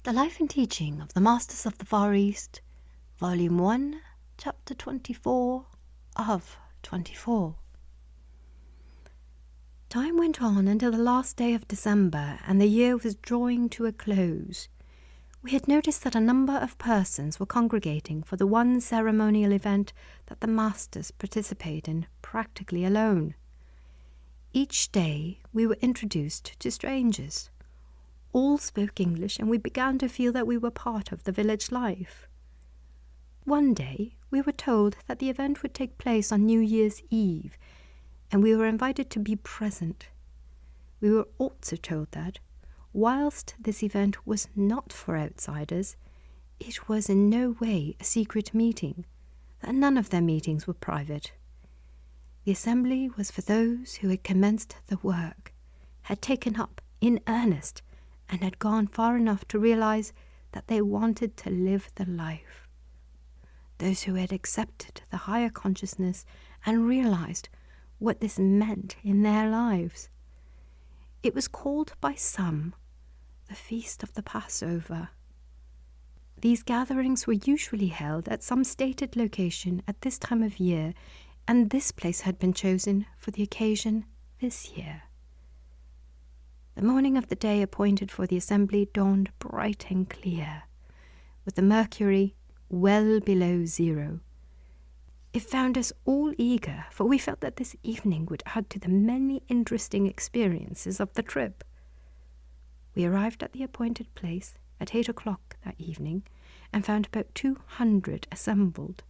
The Life and Teaching of the Masters of the Far East, Volume 1, Chapter 24, of 24. Time went on until the last day of December, and the year was drawing to a close. We had noticed that a number of persons were congregating for the one ceremonial event that the Masters participate in practically alone. Each day we were introduced to strangers. All spoke English, and we began to feel that we were part of the village life. One day we were told that the event would take place on New Year's Eve, and we were invited to be present. We were also told that, whilst this event was not for outsiders, it was in no way a secret meeting, that none of their meetings were private. The assembly was for those who had commenced the work, had taken up in earnest, and had gone far enough to realize that they wanted to live the life. Those who had accepted the higher consciousness and realized what this meant in their lives. It was called by some the Feast of the Passover. These gatherings were usually held at some stated location at this time of year, and this place had been chosen for the occasion this year. The morning of the day appointed for the assembly dawned bright and clear, with the mercury well below zero. It found us all eager, for we felt that this evening would add to the many interesting experiences of the trip. We arrived at the appointed place at 8 o'clock that evening and found about 200 assembled.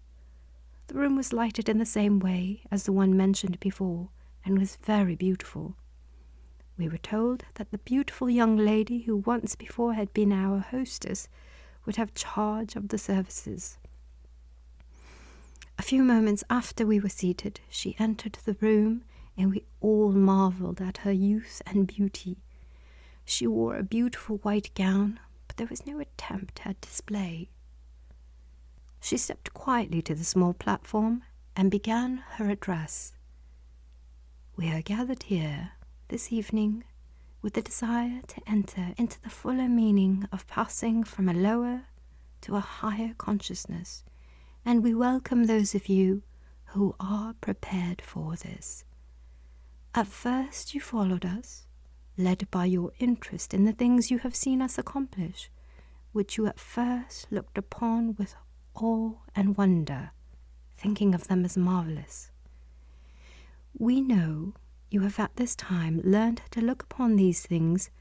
The room was lighted in the same way as the one mentioned before and was very beautiful. We were told that the beautiful young lady who once before had been our hostess would have charge of the services. A few moments after we were seated, she entered the room, and we all marvelled at her youth and beauty. She wore a beautiful white gown, but there was no attempt at display. She stepped quietly to the small platform and began her address. We are gathered here this evening with the desire to enter into the fuller meaning of passing from a lower to a higher consciousness, and we welcome those of you who are prepared for this. At first you followed us, led by your interest in the things you have seen us accomplish, which you at first looked upon with awe and wonder, thinking of them as marvelous. We know you have at this time learned to look upon these things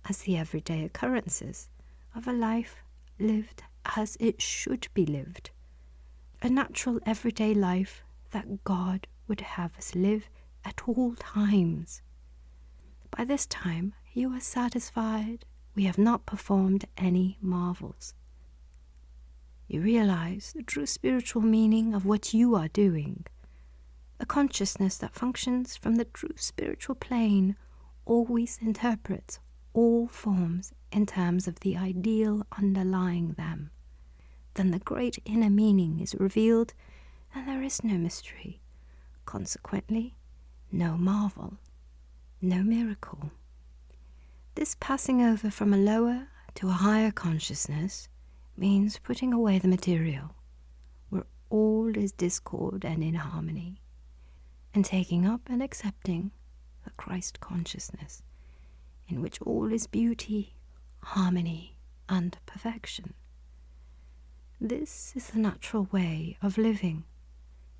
as the everyday occurrences of a life lived as it should be lived, a natural everyday life that God would have us live at all times. By this time you are satisfied we have not performed any marvels. You realize the true spiritual meaning of what you are doing. A consciousness that functions from the true spiritual plane always interprets all forms in terms of the ideal underlying them. Then the great inner meaning is revealed, and there is no mystery. Consequently, no marvel, no miracle. This passing over from a lower to a higher consciousness means putting away the material, where all is discord and inharmony, and taking up and accepting the Christ consciousness, in which all is beauty, harmony, and perfection. This is the natural way of living,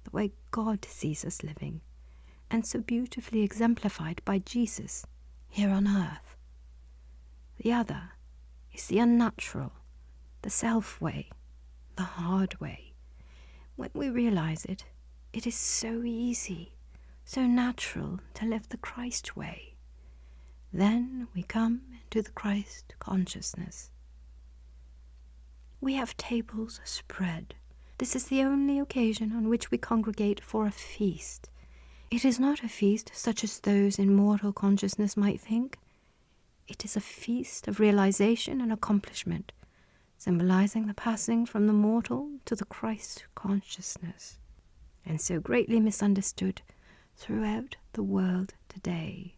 the way God sees us living, and so beautifully exemplified by Jesus here on earth. The other is the unnatural, the self-way, the hard way. When we realize it, it is so easy, so natural to live the Christ way. Then we come into the Christ consciousness. We have tables spread. This is the only occasion on which we congregate for a feast. It is not a feast such as those in mortal consciousness might think. It is a feast of realization and accomplishment, symbolizing the passing from the mortal to the Christ consciousness, and so greatly misunderstood throughout the world today.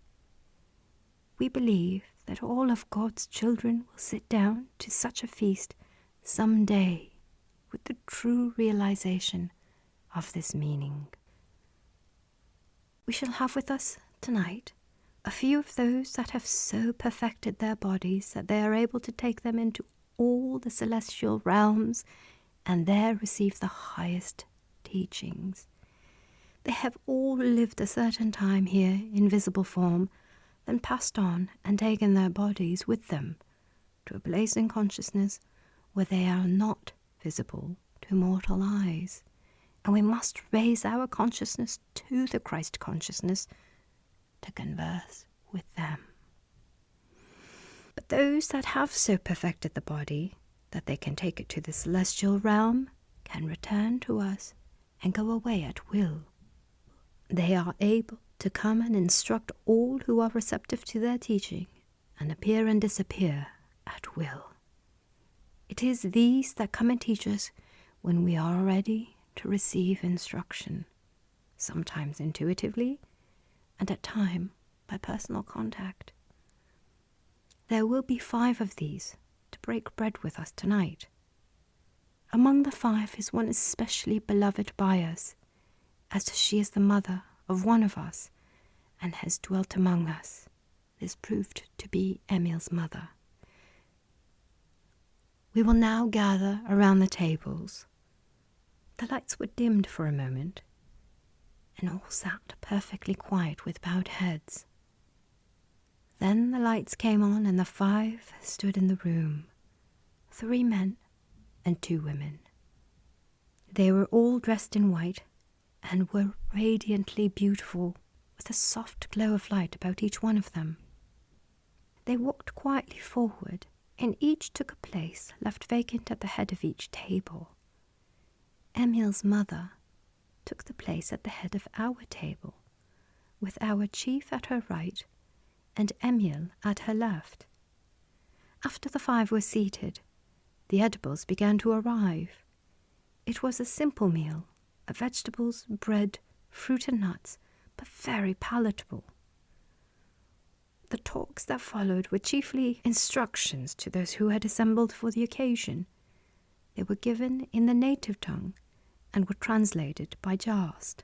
We believe that all of God's children will sit down to such a feast some day with the true realization of this meaning. We shall have with us tonight a few of those that have so perfected their bodies that they are able to take them into all the celestial realms and there receive the highest teachings. They have all lived a certain time here in visible form, then passed on and taken their bodies with them to a place in consciousness where they are not visible to mortal eyes. And we must raise our consciousness to the Christ consciousness to converse with them. But those that have so perfected the body that they can take it to the celestial realm can return to us and go away at will. They are able to come and instruct all who are receptive to their teaching and appear and disappear at will. It is these that come and teach us when we are ready to receive instruction, sometimes intuitively and at times by personal contact. There will be 5 of these to break bread with us tonight. Among the 5 is one especially beloved by us, as she is the mother of one of us and has dwelt among us. This proved to be Emil's mother. We will now gather around the tables. The lights were dimmed for a moment, and all sat perfectly quiet with bowed heads. Then the lights came on and the 5 stood in the room, 3 men and 2 women. They were all dressed in white and were radiantly beautiful, with a soft glow of light about each one of them. They walked quietly forward, and each took a place left vacant at the head of each table. Emil's mother took the place at the head of our table, with our chief at her right and Emil at her left. After the 5 were seated, the edibles began to arrive. It was a simple meal of vegetables, bread, fruit and nuts, but very palatable. The talks that followed were chiefly instructions to those who had assembled for the occasion. They were given in the native tongue and were translated by Jast.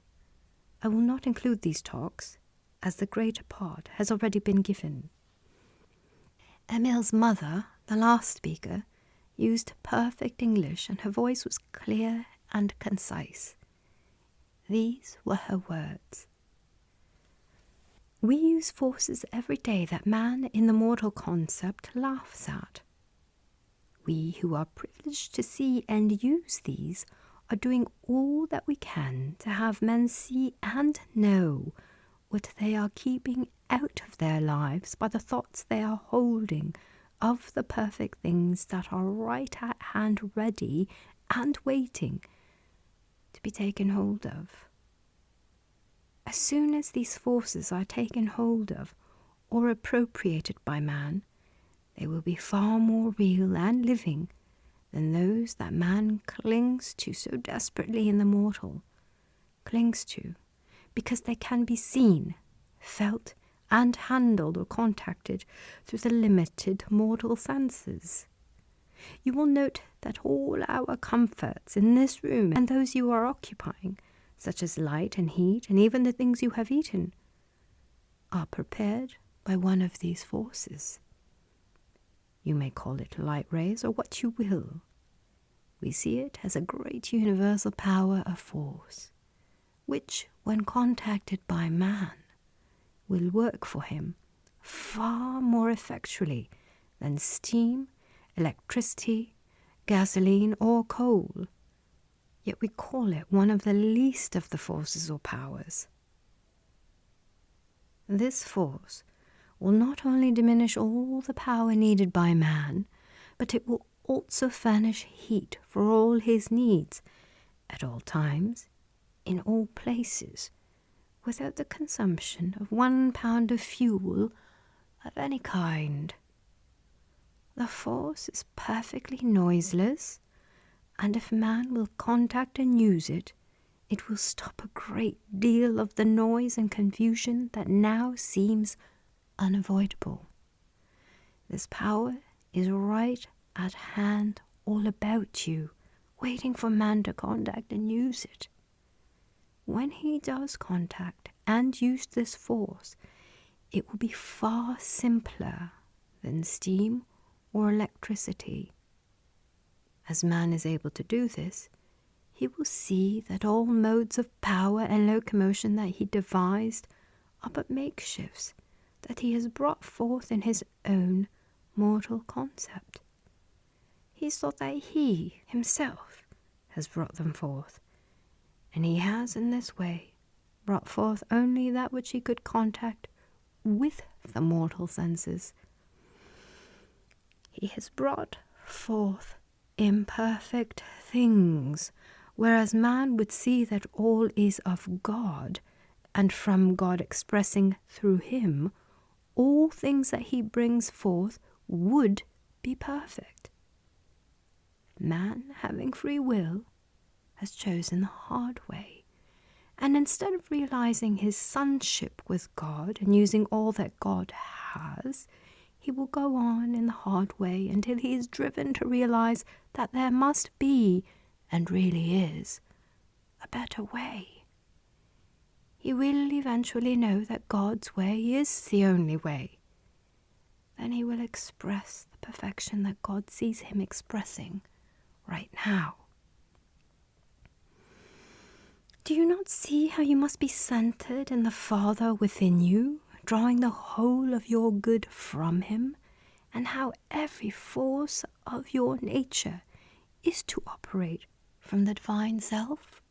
I will not include these talks, as the greater part has already been given. Emil's mother, the last speaker, used perfect English, and her voice was clear and concise. These were her words. We use forces every day that man in the mortal concept laughs at. We who are privileged to see and use these are doing all that we can to have men see and know what they are keeping out of their lives by the thoughts they are holding of the perfect things that are right at hand, ready and waiting to be taken hold of. As soon as these forces are taken hold of or appropriated by man, they will be far more real and living than those that man clings to so desperately in the mortal, clings to because they can be seen, felt, and handled or contacted through the limited mortal senses. You will note that all our comforts in this room and those you are occupying, such as light and heat and even the things you have eaten, are prepared by one of these forces. You may call it light rays or what you will. We see it as a great universal power of force, which, when contacted by man, will work for him far more effectually than steam, electricity, gasoline, or coal. Yet we call it one of the least of the forces or powers. This force will not only diminish all the power needed by man, but it will also furnish heat for all his needs, at all times, in all places, without the consumption of 1 pound of fuel of any kind. The force is perfectly noiseless, and if man will contact and use it, it will stop a great deal of the noise and confusion that now seems unavoidable. This power is right at hand, all about you, waiting for man to contact and use it. When he does contact and use this force, it will be far simpler than steam or electricity. As man is able to do this, he will see that all modes of power and locomotion that he devised are but makeshifts that he has brought forth in his own mortal concept. He thought that he himself has brought them forth, and he has in this way brought forth only that which he could contact with the mortal senses. He has brought forth imperfect things, whereas man would see that all is of God, and from God expressing through him, all things that he brings forth would be perfect. Man, having free will, has chosen the hard way, and instead of realizing his sonship with God and using all that God has, he will go on in the hard way until he is driven to realize that there must be, and really is, a better way. He will eventually know that God's way is the only way. Then he will express the perfection that God sees him expressing right now. Do you not see how you must be centered in the Father within you, drawing the whole of your good from him, and how every force of your nature is to operate from the divine self?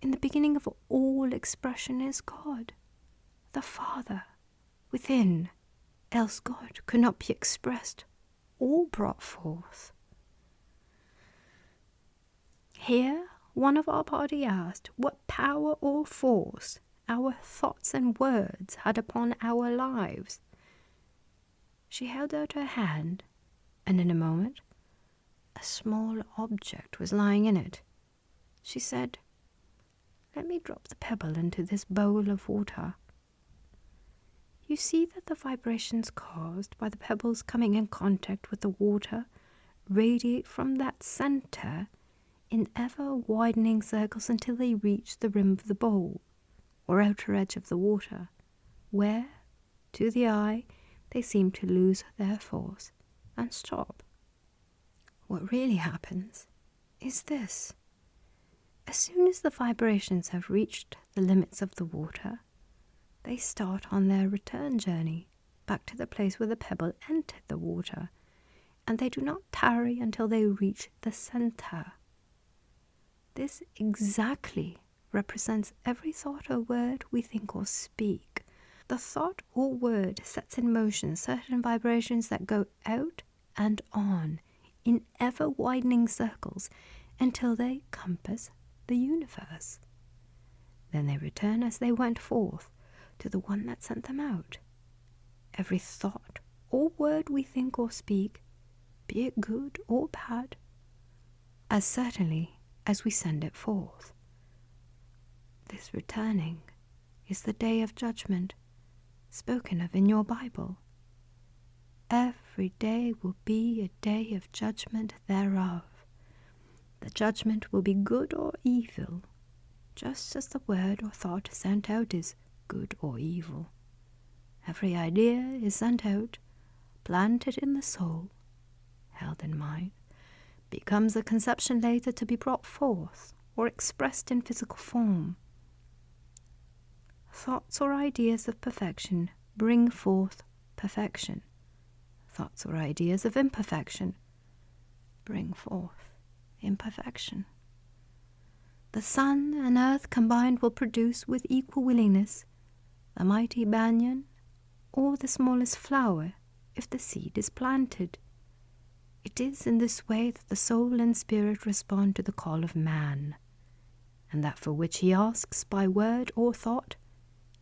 In the beginning of all expression is God, the Father, within, else God could not be expressed or brought forth. Here, one of our party asked what power or force our thoughts and words had upon our lives. She held out her hand, and in a moment, a small object was lying in it. She said, "Let me drop the pebble into this bowl of water." You see that the vibrations caused by the pebbles coming in contact with the water radiate from that center in ever-widening circles until they reach the rim of the bowl, or outer edge of the water, where, to the eye, they seem to lose their force and stop. What really happens is this. As soon as the vibrations have reached the limits of the water, they start on their return journey back to the place where the pebble entered the water, and they do not tarry until they reach the center. This exactly represents every thought or word we think or speak. The thought or word sets in motion certain vibrations that go out and on in ever-widening circles until they compass the universe. Then they return as they went forth to the one that sent them out. Every thought or word we think or speak, be it good or bad, as certainly as we send it forth. This returning is the day of judgment spoken of in your Bible. Every day will be a day of judgment thereof. The judgment will be good or evil, just as the word or thought sent out is good or evil. Every idea is sent out, planted in the soul, held in mind, becomes a conception later to be brought forth or expressed in physical form. Thoughts or ideas of perfection bring forth perfection. Thoughts or ideas of imperfection bring forth imperfection. The sun and earth combined will produce with equal willingness the mighty banyan or the smallest flower if the seed is planted. It is in this way that the soul and spirit respond to the call of man, and that for which he asks by word or thought,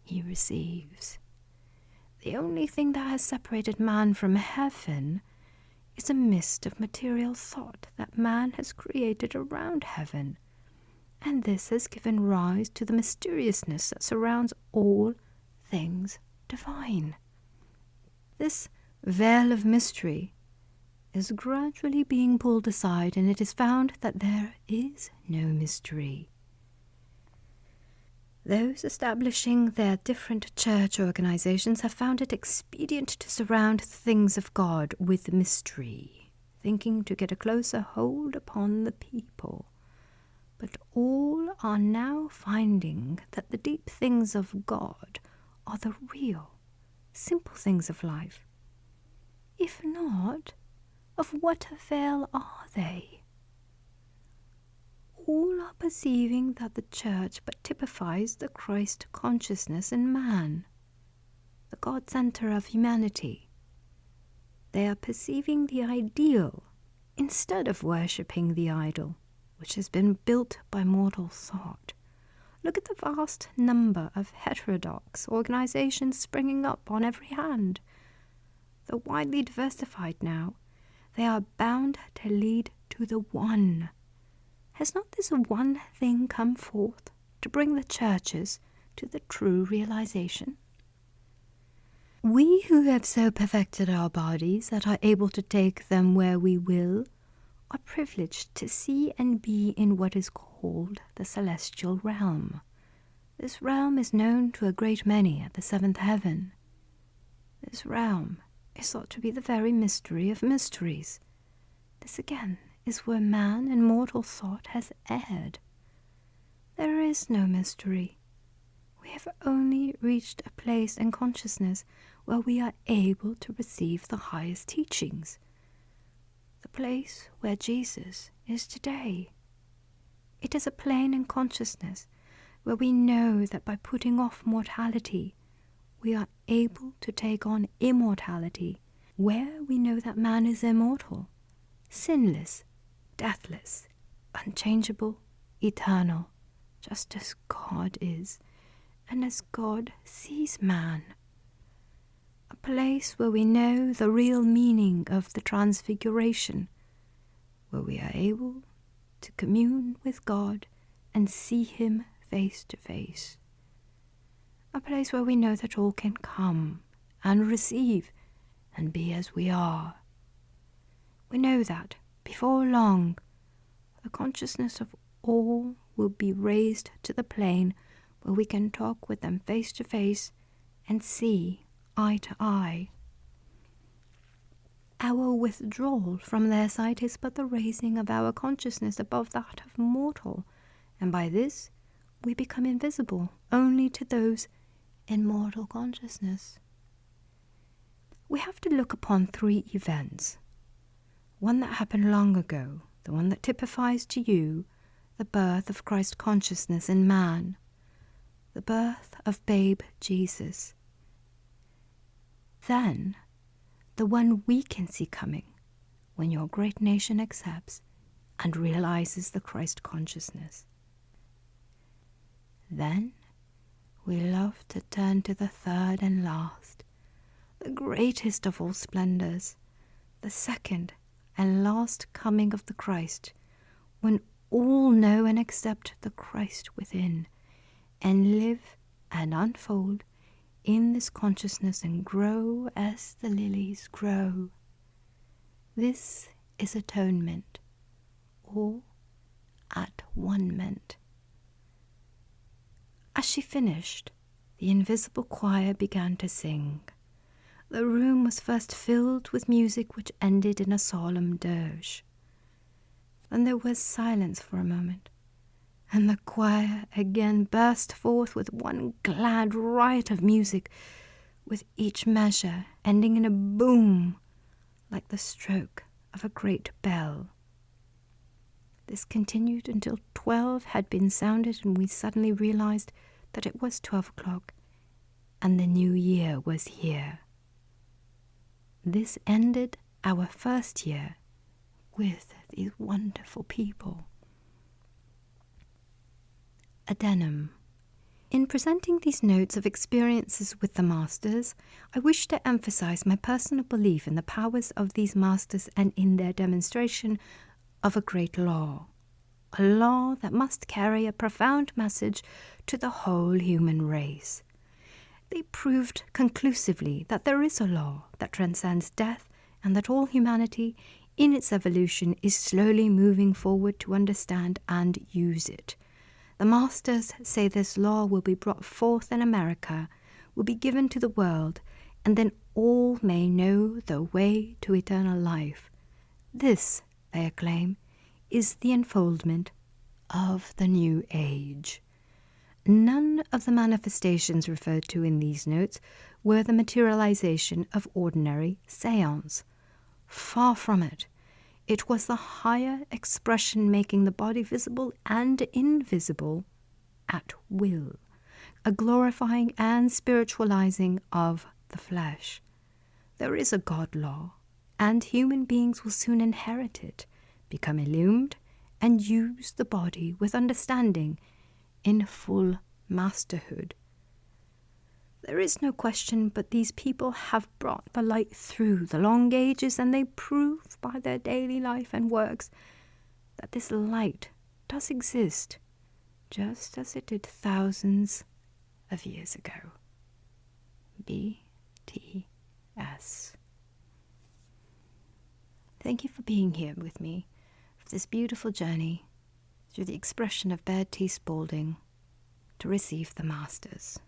he receives. The only thing that has separated man from heaven is a mist of material thought that man has created around heaven, and this has given rise to the mysteriousness that surrounds all things divine. This veil of mystery is gradually being pulled aside, and it is found that there is no mystery. Those establishing their different church organizations have found it expedient to surround the things of God with mystery, thinking to get a closer hold upon the people. But all are now finding that the deep things of God are the real, simple things of life. If not, of what avail are they? All are perceiving that the church but typifies the Christ consciousness in man, the God center of humanity. They are perceiving the ideal instead of worshipping the idol, which has been built by mortal thought. Look at the vast number of heterodox organizations springing up on every hand. Though widely diversified now, they are bound to lead to the one. Has not this one thing come forth to bring the churches to the true realization? We who have so perfected our bodies that are able to take them where we will are privileged to see and be in what is called the celestial realm. This realm is known to a great many at the seventh heaven. This realm is thought to be the very mystery of mysteries. This again is where man and mortal thought has erred. There is no mystery. We have only reached a place in consciousness where we are able to receive the highest teachings. The place where Jesus is today. It is a plane in consciousness where we know that by putting off mortality, we are able to take on immortality, where we know that man is immortal, sinless, deathless, unchangeable, eternal, just as God is, and as God sees man. A place where we know the real meaning of the transfiguration, where we are able to commune with God and see him face to face. A place where we know that all can come and receive and be as we are. We know that before long the consciousness of all will be raised to the plane where we can talk with them face to face and see eye to eye. Our withdrawal from their sight is but the raising of our consciousness above that of mortal, and by this we become invisible only to those in mortal consciousness. We have to look upon three events. One that happened long ago, the one that typifies to you the birth of Christ consciousness in man, the birth of babe Jesus. Then, the one we can see coming when your great nation accepts and realizes the Christ consciousness. Then, we love to turn to the third and last, the greatest of all splendors, the second and last coming of the Christ, when all know and accept the Christ within, and live and unfold in this consciousness and grow as the lilies grow. This is atonement, or at-one-ment. As she finished, the invisible choir began to sing. The room was first filled with music which ended in a solemn dirge. Then there was silence for a moment, and the choir again burst forth with one glad riot of music, with each measure ending in a boom like the stroke of a great bell. This continued until 12 had been sounded, and we suddenly realized that it was 12 o'clock, and the new year was here. This ended our first year with these wonderful people. Addendum. In presenting these notes of experiences with the masters, I wish to emphasize my personal belief in the powers of these masters and in their demonstration of a great law, a law that must carry a profound message to the whole human race. They proved conclusively that there is a law that transcends death and that all humanity, in its evolution, is slowly moving forward to understand and use it. The masters say this law will be brought forth in America, will be given to the world, and then all may know the way to eternal life. This, they acclaim, is the unfoldment of the new age. None of the manifestations referred to in these notes were the materialization of ordinary seance. Far from it. It was the higher expression making the body visible and invisible at will, a glorifying and spiritualizing of the flesh. There is a God law, and human beings will soon inherit it, become illumined, and use the body with understanding in full masterhood. There is no question but these people have brought the light through the long ages, and they prove by their daily life and works that this light does exist, just as it did thousands of years ago. BTS. Thank you for being here with me for this beautiful journey through the expression of Baird T. Spalding to receive the Masters.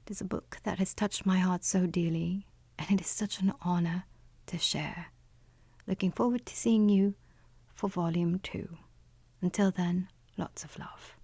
It is a book that has touched my heart so dearly, and it is such an honor to share. Looking forward to seeing you for Volume 2. Until then, lots of love.